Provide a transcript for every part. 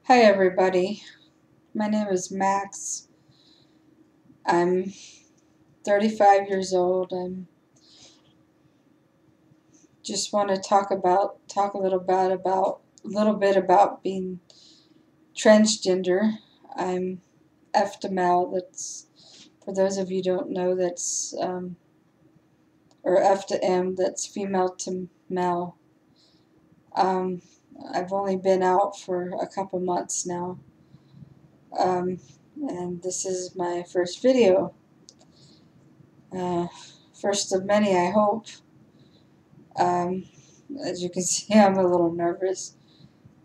Hi everybody, my name is Max. I'm 35 years old. I'm just want to talk a little bit about being transgender. I'm F to male. That's, for those of you who don't know, that's or F to M. That's female to male. Um, I've only been out for a couple months now, um, and this is my first video. Uh, First of many, I hope. Um, as you can see, I'm a little nervous.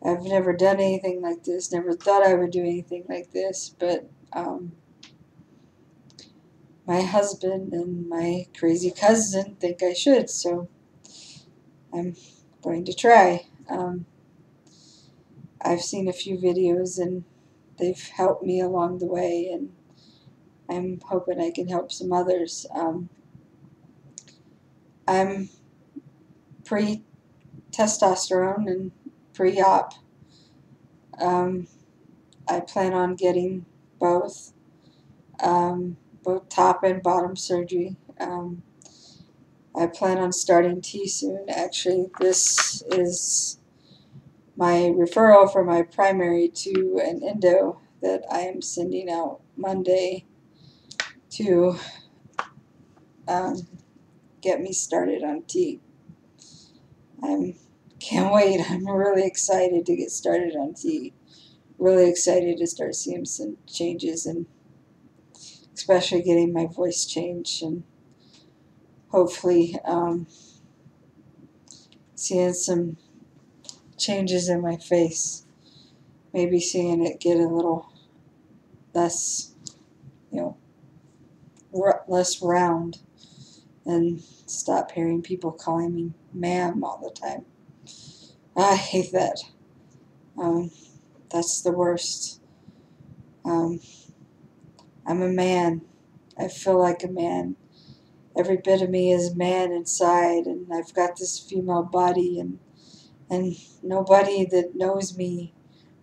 I've never done anything like this, never thought I would do anything like this, but my husband and my crazy cousin think I should, so I'm going to try. I've seen a few videos and they've helped me along the way, and I'm hoping I can help some others. I'm pre-testosterone and pre-op. I plan on getting both, both top and bottom surgery. I plan on starting T soon. Actually, this is my referral for my primary to an endo that I am sending out Monday to um, get me started on T. I can't wait. I'm really excited to get started on T. Really excited to start seeing some changes, and especially getting my voice changed, and hopefully seeing some changes in my face. Maybe seeing it get a little less, less round, and stop hearing people calling me ma'am all the time. I hate that. That's the worst. I'm a man. I feel like a man. Every bit of me is man inside, and I've got this female body, and nobody that knows me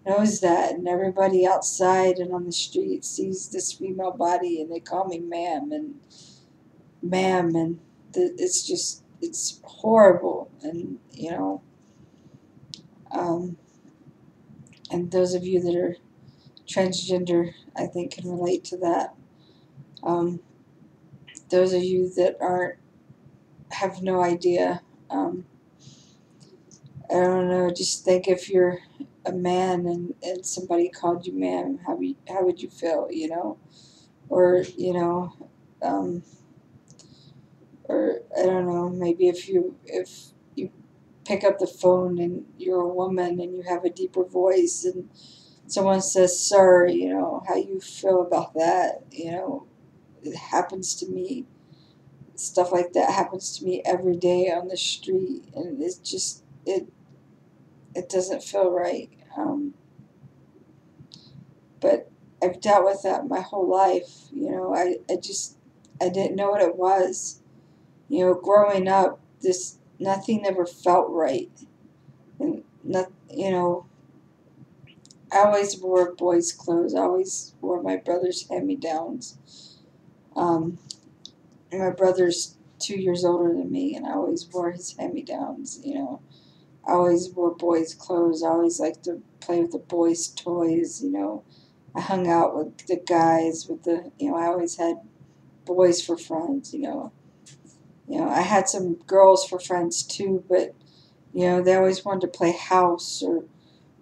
knows that, and everybody outside and on the street sees this female body, and they call me ma'am, and it's horrible, and um, and those of you that are transgender, I think, can relate to that. Um, those of you that aren't, have no idea. I don't know. Just think, if you're a man and somebody called you ma'am, how would you feel? Or um, or I don't know. Maybe if you pick up the phone and you're a woman and you have a deeper voice and someone says sir, how you feel about that. It happens to me. Stuff like that happens to me every day on the street, and it's just it doesn't feel right. But I've dealt with that my whole life. I didn't know what it was. Growing up, this nothing ever felt right, and not I always wore boys' clothes. I always wore my brother's hand-me-downs. My brother's 2 years older than me, and I always wore his hand-me-downs. I always wore boys' clothes. I always liked to play with the boys' toys. I hung out with the guys with I always had boys for friends. I had some girls for friends too, but they always wanted to play house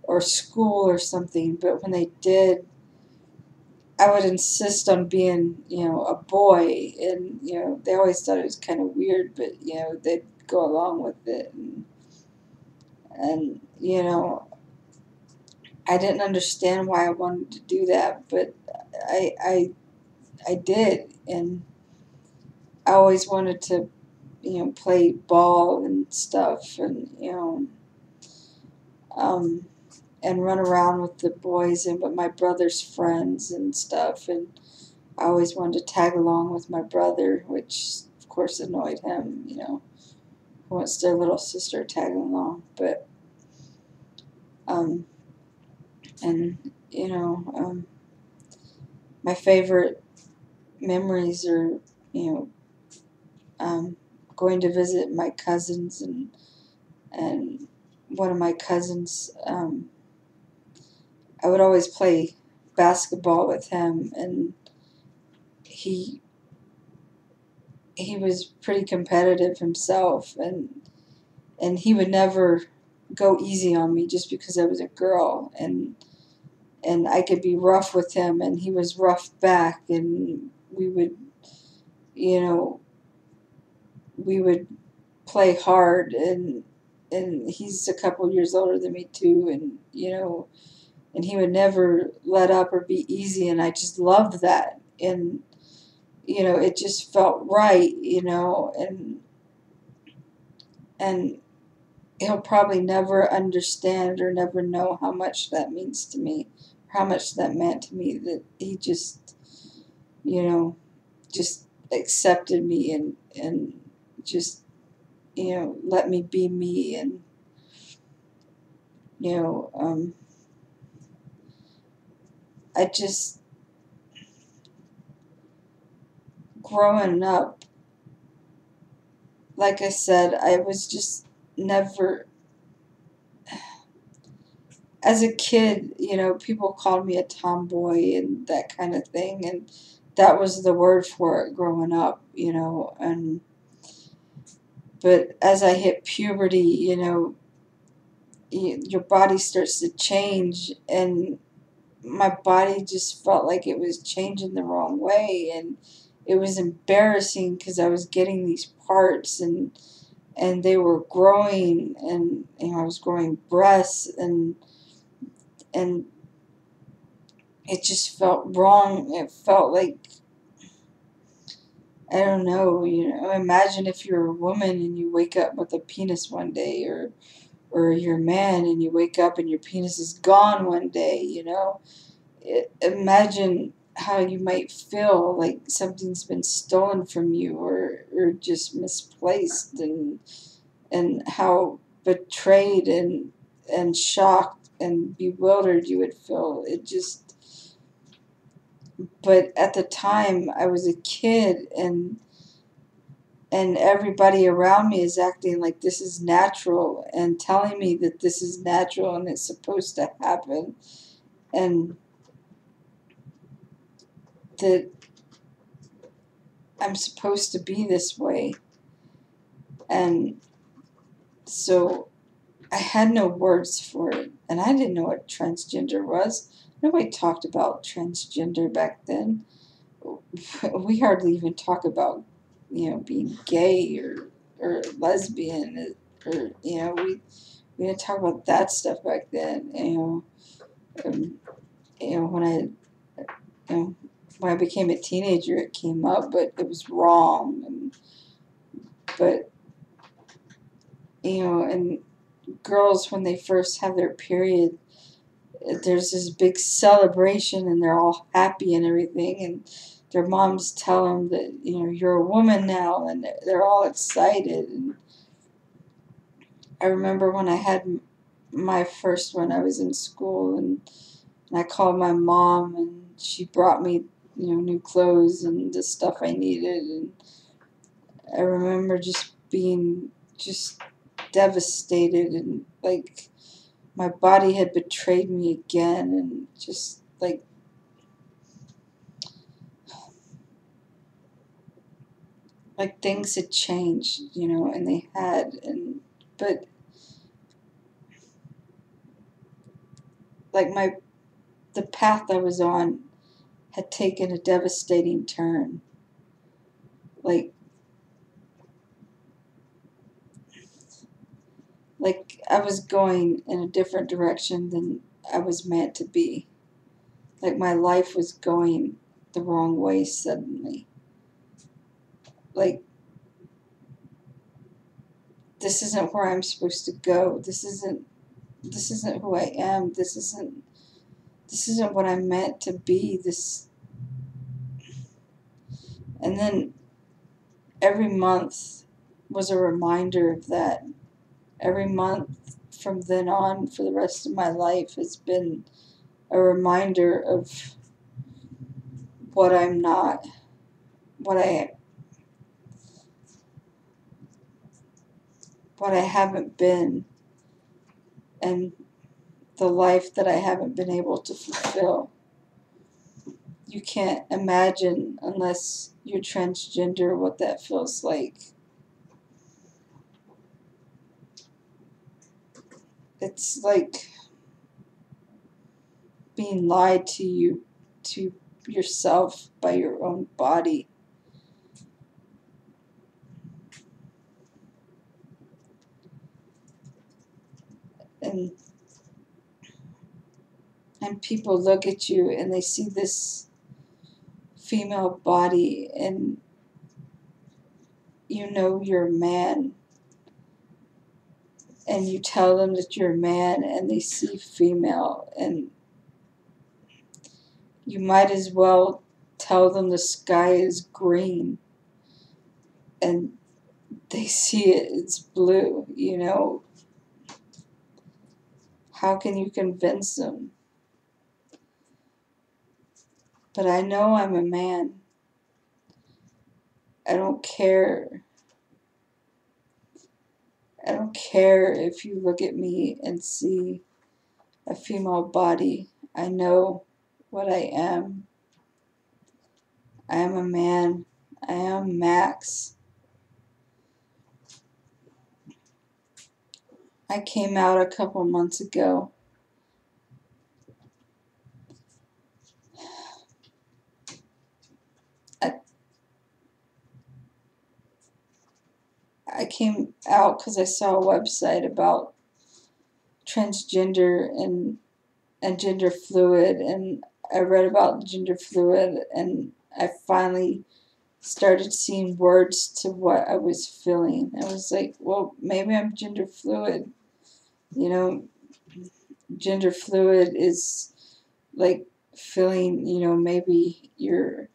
or school or something. But when they did, I would insist on being, a boy, and they always thought it was kind of weird, but they'd go along with it, and I didn't understand why I wanted to do that, but I I I did, and I always wanted to, play ball and stuff, um, and run around with the boys and with my brother's friends and stuff, and I always wanted to tag along with my brother, which of course annoyed him. Who wants their little sister tagging along? But um, And, my favorite memories are, you know, going to visit my cousins, and one of my cousins, I would always play basketball with him, and he he was pretty competitive himself, and he would never go easy on me just because I was a girl, and I could be rough with him and he was rough back, and you know we would play hard, and he's a couple years older than me too, and he would never let up or be easy, and I just loved that. And it just felt right, and he'll probably never understand or never know how much that means to me, how much that meant to me, that he you know just accepted me, and just let me be me. And you know I just, growing up, like I said, I was just never, as a kid, people called me a tomboy and that kind of thing, and that was the word for it growing up, and but as I hit puberty, your body starts to change, and my body just felt like it was changing the wrong way, and it was embarrassing because I was getting these parts, and they were growing, and I was growing breasts, and it just felt wrong. It felt like, I don't know, imagine if you're a woman and you wake up with a penis one day, or you're a man and you wake up and your penis is gone one day, imagine how you might feel, like something's been stolen from you, or just misplaced, and how betrayed and shocked and bewildered you would feel. But at the time I was a kid, and everybody around me is acting like this is natural and telling me that this is natural and it's supposed to happen, and that I'm supposed to be this way. And so I had no words for it, and I didn't know what transgender was. Nobody talked about transgender back then. We hardly even talk about, being gay or lesbian, or we didn't talk about that stuff back then. Um, when when I became a teenager, it came up, but it was wrong. But and girls, when they first have their period, there's this big celebration and they're all happy and everything, and their moms tell them that you're a woman now, and they're all excited. And I remember when I had my first one, I was in school, and I called my mom, and she brought me new clothes and the stuff I needed. And I remember just being just devastated, and like my body had betrayed me again, and just like things had changed, and they had. And but like the path I was on had taken a devastating turn. Like I was going in a different direction than I was meant to be. Like my life was going the wrong way suddenly. Like, this isn't where I'm supposed to go. This isn't who I am. This isn't what I'm meant to be. And then every month was a reminder of that. Every month from then on for the rest of my life has been a reminder of what I'm not, what I haven't been, and the life that I haven't been able to fulfill. You can't imagine, unless you're transgender, what that feels like. It's like being lied to yourself by your own body. And people look at you and they see this female body, and you know you're a man, and you tell them that you're a man, and they see female, and you might as well tell them the sky is green, and they see it's blue, you know. How can you convince them? But I know I'm a man. I don't care. I don't care if you look at me and see a female body. I know what I am. I am a man. I am Max. I came out a couple months ago. I came out because I saw a website about transgender and gender fluid, and I read about gender fluid, and I finally started seeing words to what I was feeling. I was like, well, maybe I'm gender fluid. You know, gender fluid is like feeling, you know, maybe you're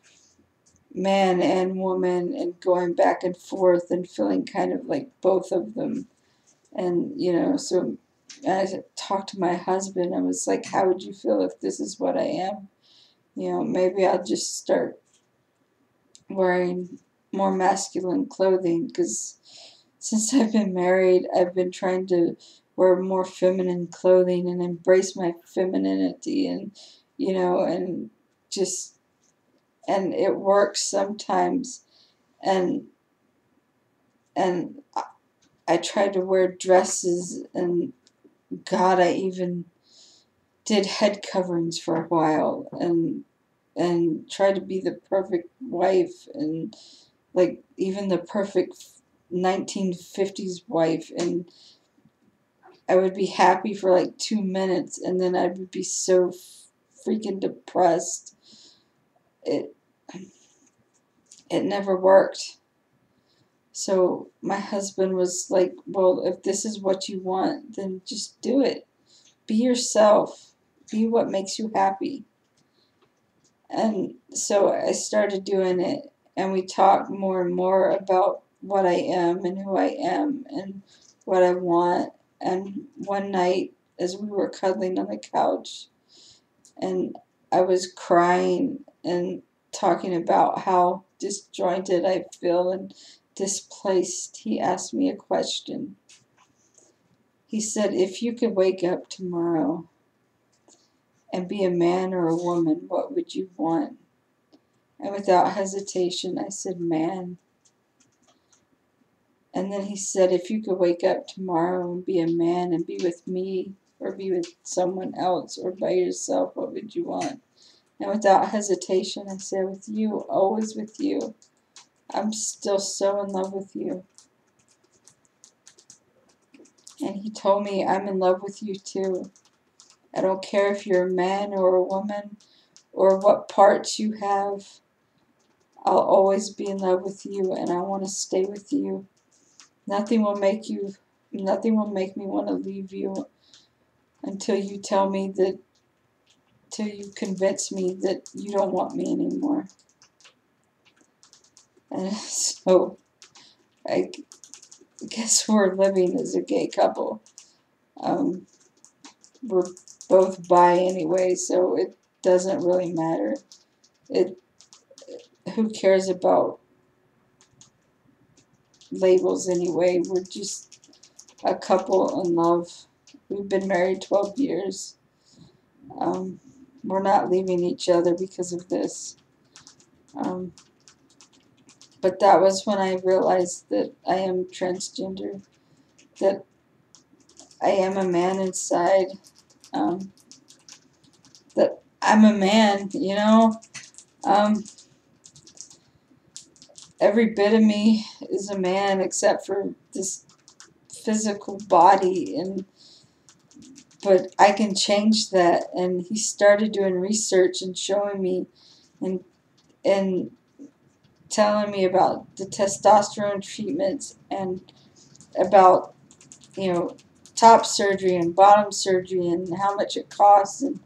man and woman and going back and forth and feeling kind of like both of them. And, you know, so I talked to my husband. I was like, how would you feel if this is what I am? You know, maybe I'll just start wearing more masculine clothing, because since I've been married, I've been trying to wear more feminine clothing and embrace my femininity, and, you know, and just, and it works sometimes. And I tried to wear dresses, and God, I even did head coverings for a while, and tried to be the perfect wife, and like even the perfect 1950s wife, and I would be happy for like 2 minutes, and then I would be so freaking depressed. It never worked. So my husband was like, well, if this is what you want, then just do it. Be yourself. Be what makes you happy. And so I started doing it, and we talked more and more about what I am and who I am and what I want. And one night, as we were cuddling on the couch, and I was crying and talking about how disjointed I feel and displaced, he asked me a question. He said, if you could wake up tomorrow and be a man or a woman, what would you want? And without hesitation, I said, man. And then he said, if you could wake up tomorrow and be a man and be with me or be with someone else or by yourself, what would you want? And without hesitation, I said, with you, always with you. I'm still so in love with you. And he told me, I'm in love with you too. I don't care if you're a man or a woman or what parts you have. I'll always be in love with you, and I want to stay with you. Nothing will make me want to leave you until you tell me that, till you convince me that you don't want me anymore. And so I guess we're living as a gay couple. We're both bi anyway, so it doesn't really matter. It Who cares about labels anyway? We're just a couple in love. We've been married 12 years. Um, we're not leaving each other because of this. Um, but that was when I realized that I am transgender, that I am a man inside, um, that I'm a man, you know. Um, every bit of me is a man except for this physical body, and but I can change that. And he started doing research and showing me and telling me about the testosterone treatments and about, you know, top surgery and bottom surgery and how much it costs and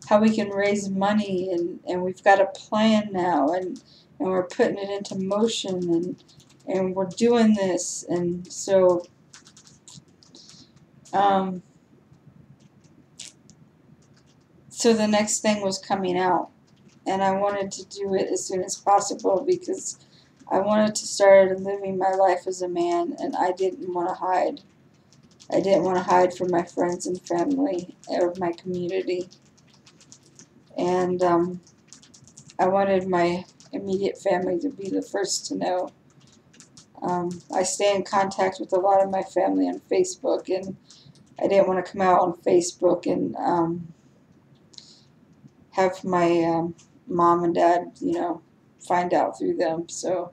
how we can raise money, and we've got a plan now, and we're putting it into motion, and we're doing this. And so um, so the next thing was coming out, and I wanted to do it as soon as possible because I wanted to start living my life as a man, and I didn't want to hide. I didn't want to hide from my friends and family or my community. And I wanted my immediate family to be the first to know. I stay in contact with a lot of my family on Facebook, and I didn't want to come out on Facebook and have my mom and dad, you know, find out through them. So,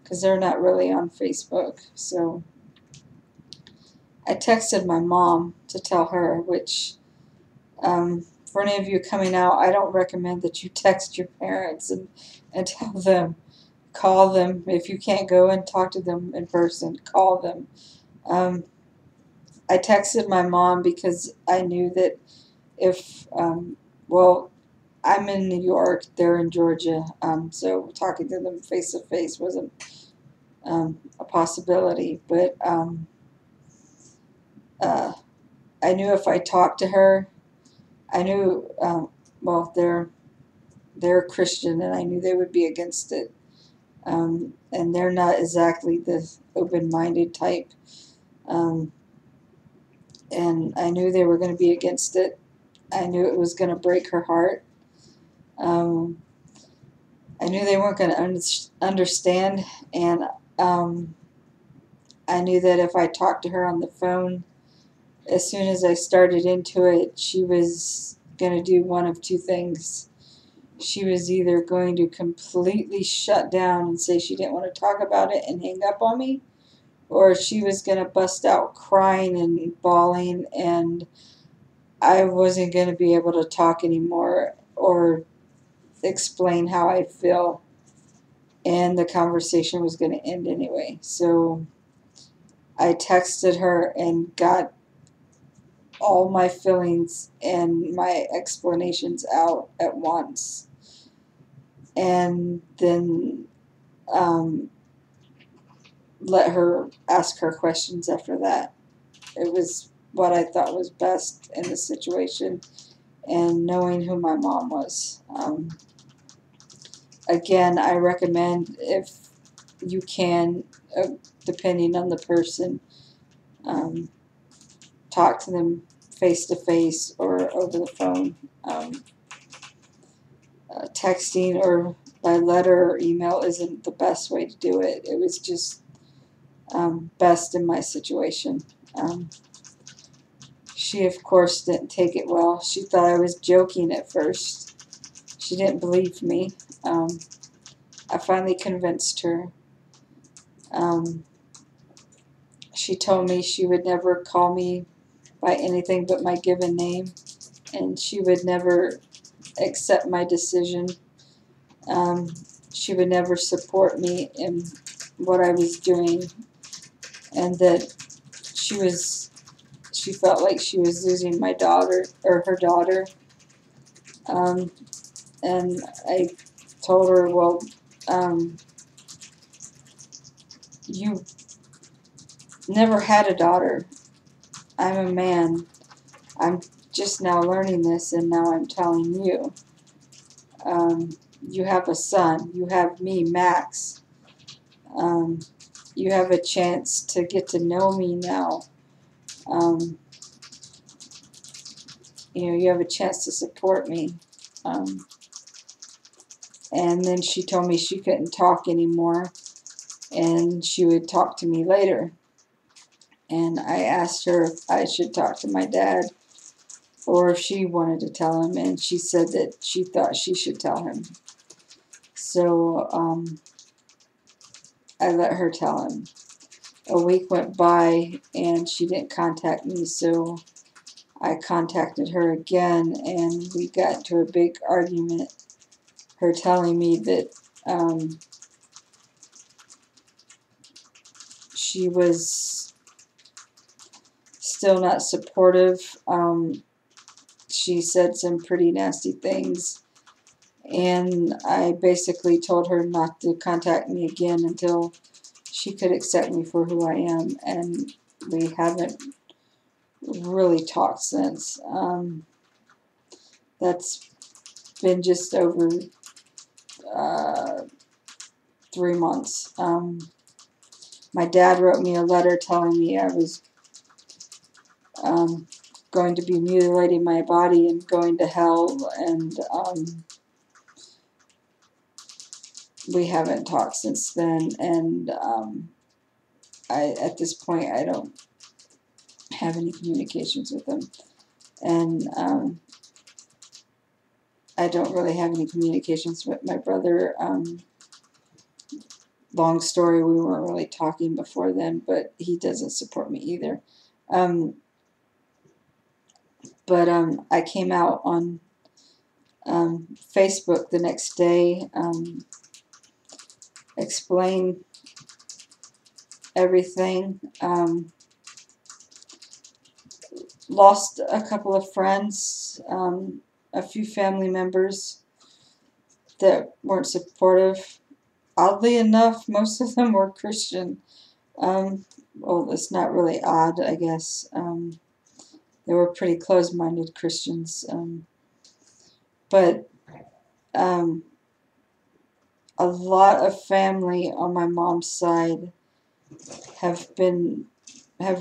because they're not really on Facebook. So I texted my mom to tell her, which for any of you coming out, I don't recommend that you text your parents and tell them. Call them. If you can't go and talk to them in person, call them. I texted my mom because I knew that if, well, I'm in New York, they're in Georgia, so talking to them face to face wasn't a possibility. But uh, I knew if I talked to her, I knew, well, they're Christian, and I knew they would be against it. And they're not exactly the open-minded type. Um, and I knew they were going to be against it. I knew it was going to break her heart. Um, I knew they weren't going to understand, and um, I knew that if I talked to her on the phone, as soon as I started into it, she was going to do one of two things. She was either going to completely shut down and say she didn't want to talk about it and hang up on me, or she was going to bust out crying and bawling, and I wasn't going to be able to talk anymore or explain how I feel, and the conversation was going to end anyway. So I texted her and got all my feelings and my explanations out at once, and then let her ask her questions after that. It was what I thought was best in the situation, and knowing who my mom was. Again, I recommend, if you can, depending on the person, talk to them face to face or over the phone. Texting or by letter or email isn't the best way to do it. It was just best in my situation. She, of course, didn't take it well. She thought I was joking at first. She didn't believe me. I finally convinced her. She told me she would never call me by anything but my given name, and she would never accept my decision. She would never support me in what I was doing, and that she felt like she was losing my daughter, or her daughter. And I told her, well, you never had a daughter. I'm a man. I'm just now learning this, and now I'm telling you. You have a son. You have me, Max. You have a chance to get to know me now. You have a chance to support me. And then she told me she couldn't talk anymore, and she would talk to me later. And I asked her if I should talk to my dad or if she wanted to tell him, and she said that she thought she should tell him. So I let her tell him. A week went by and she didn't contact me, so I contacted her again, and we got into a big argument, her telling me that she was still not supportive. She said some pretty nasty things, and I basically told her not to contact me again until she could accept me for who I am, and we haven't really talked since. That's been just over 3 months. My dad wrote me a letter telling me I was going to be mutilating my body and going to hell, and we haven't talked since then, and at this point I don't have any communications with him, and I don't really have any communications with my brother. Long story, we weren't really talking before then, but he doesn't support me either. But I came out on Facebook the next day, explained everything. Lost a couple of friends, a few family members that weren't supportive. Oddly enough, most of them were Christian. Well, it's not really odd, I guess. They were pretty close-minded Christians. But a lot of family on my mom's side have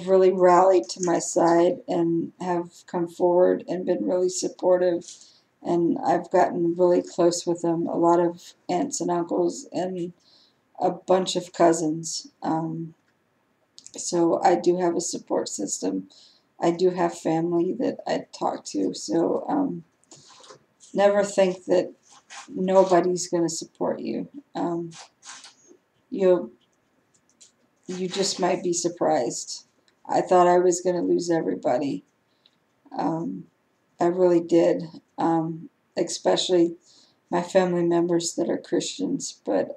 really rallied to my side and have come forward and been really supportive, and I've gotten really close with them. A lot of aunts and uncles and a bunch of cousins. So I do have a support system. I do have family that I talk to. So never think that nobody's going to support you. You just might be surprised. I thought I was going to lose everybody. I really did, especially my family members that are Christians. But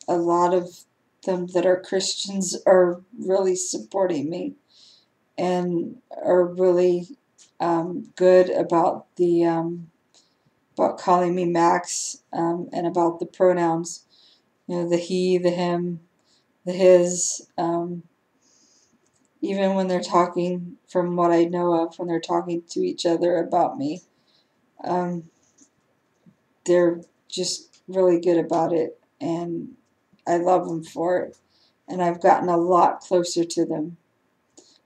a lot of them that are Christians are really supporting me and are really good about the about calling me Max, and about the pronouns. The he, the him, the his. Even when they're talking, from what I know of, when they're talking to each other about me, they're just really good about it, and I love them for it. And I've gotten a lot closer to them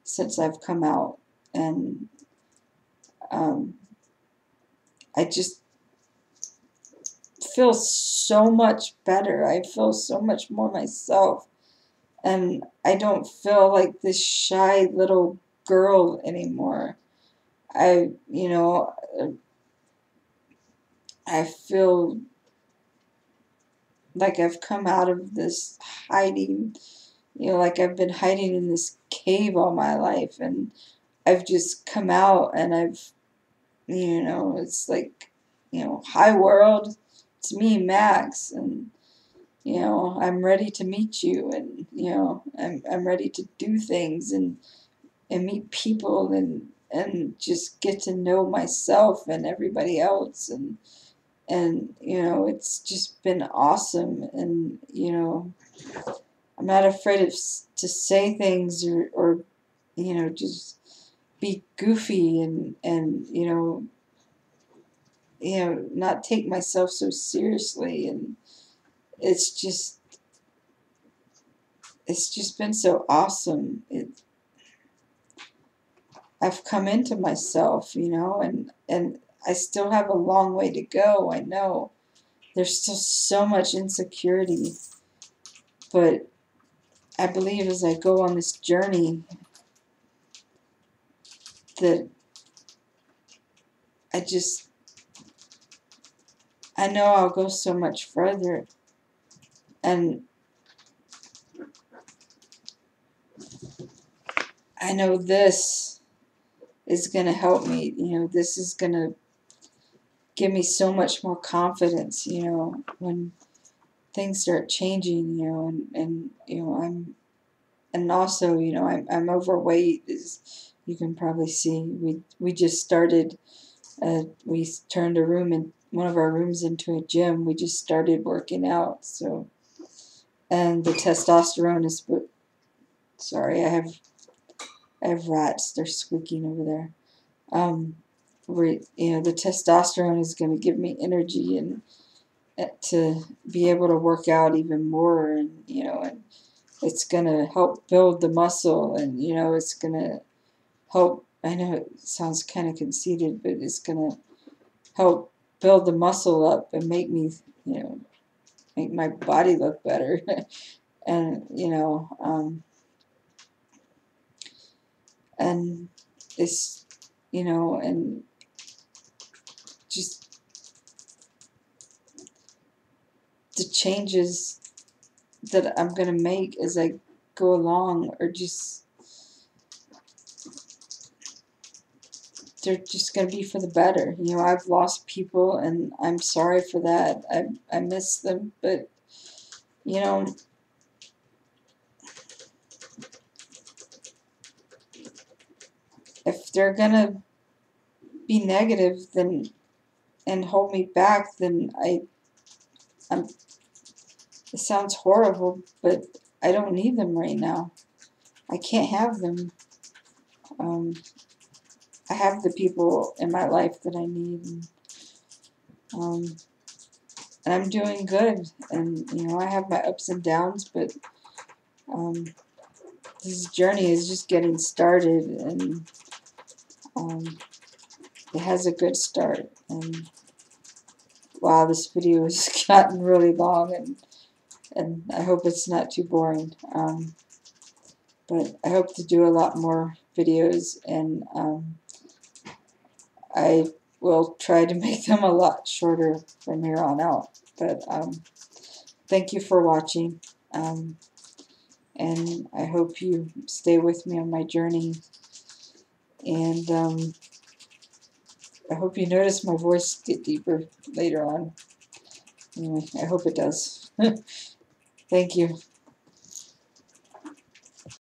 since I've come out, and I just feel so much better. I feel so much more myself, and I don't feel like this shy little girl anymore. I feel like I've come out of this hiding, like I've been hiding in this cave all my life, and I've just come out, and it's like, hi world, it's me, Max, and, I'm ready to meet you, and, I'm ready to do things and meet people and just get to know myself and everybody else, and it's just been awesome, and I'm not afraid of to say things or you know, just be goofy and not take myself so seriously. And it's just been so awesome. I've come into myself, and I still have a long way to go. I know there's still so much insecurity, but I believe as I go on this journey that I know I'll go so much further. And I know this is going to help me. This is going to give me so much more confidence, when things start changing, and also, I'm overweight, as you can probably see. We just started, we turned one of our rooms into a gym. We just started working out, so, and the testosterone is, sorry, I have rats, they're squeaking over there. The testosterone is going to give me energy and to be able to work out even more, and it's going to help build the muscle, and it's going to help. I know it sounds kind of conceited, but it's going to help build the muscle up and make me, make my body look better. And and it's and just the changes that I'm going to make as I go along are they're just going to be for the better. I've lost people, and I'm sorry for that. I miss them, but if they're going to be negative and hold me back, then I'm it sounds horrible, but I don't need them right now. I can't have them. I have the people in my life that I need, and I'm doing good. And I have my ups and downs, but this journey is just getting started, and it has a good start. And wow, this video has gotten really long, and I hope it's not too boring. But I hope to do a lot more videos, and I will try to make them a lot shorter from here on out. But thank you for watching, and I hope you stay with me on my journey. And I hope you notice my voice get deeper later on. Anyway, I hope it does. Thank you.